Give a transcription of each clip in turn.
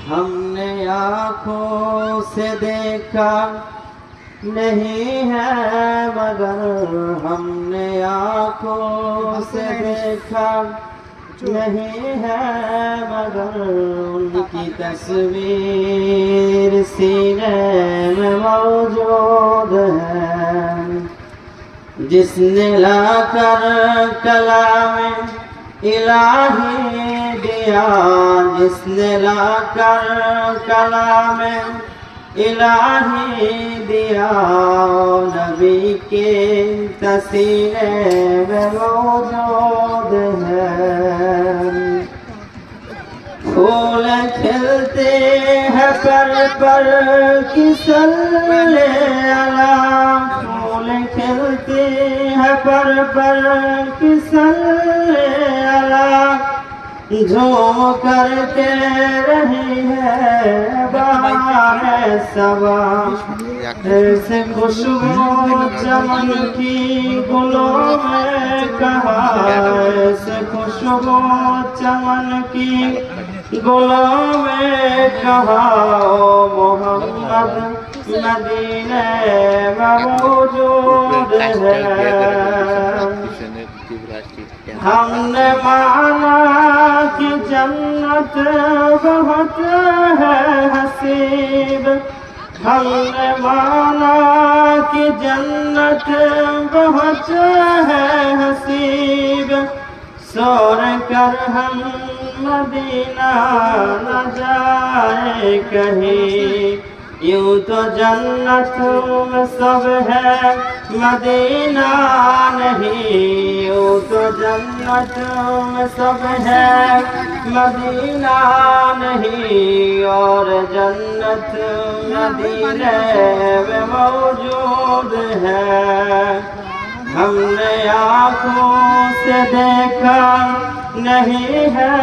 हमने आँखों से देखा नहीं है मगर हमने आँखों से देखा नहीं है मगर उनकी तस्वीर सीने में मौजूद है। जिसने लाकर कलाम इलाही दिया, जिसने लाकर कलाम इलाही दिया, नबी के तसीने में मौजूद है। फूल खिलते हैं पर किसले अला, फूल खिलते हैं पर किसले अला, झूम करके रही है बहार सबा। ऐसे खुशबू चमन की गुलों में कहा, ऐसे खुशबू चमन की गुलों में कहा, मोहम्मद मदीने में मौजूद है। हमने माना कि जन्नत बहुत है हसीब, हमने माना कि जन्नत बहुत है हसीब, सोर कर हम मदीना न जाए कहीं। यूं तो जन्नत में सब है मदीना नहीं, यूं तो जन्नत में सब है मदीना नहीं, और जन्नत मदीने में मौजूद है। हमने आँखों से देखा नहीं है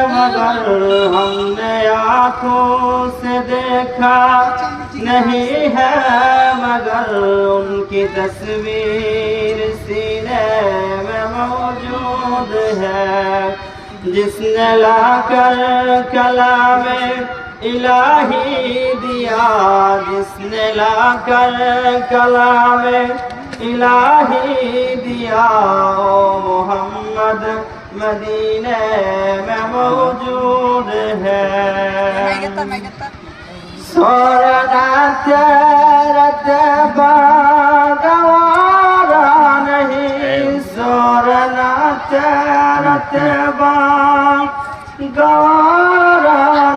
मगर हमने आँखों से देखा नहीं है मगर उनकी तस्वीर सीने में मौजूद है। जिसने लाकर कलाम इलाही दिया, जिसने लाकर कलाम इलाही दिया, मोहम्मद मदीने में मौजूद है। सोरना तेरा तबा गवारा नहीं, सोरना तेरा तबा गवारा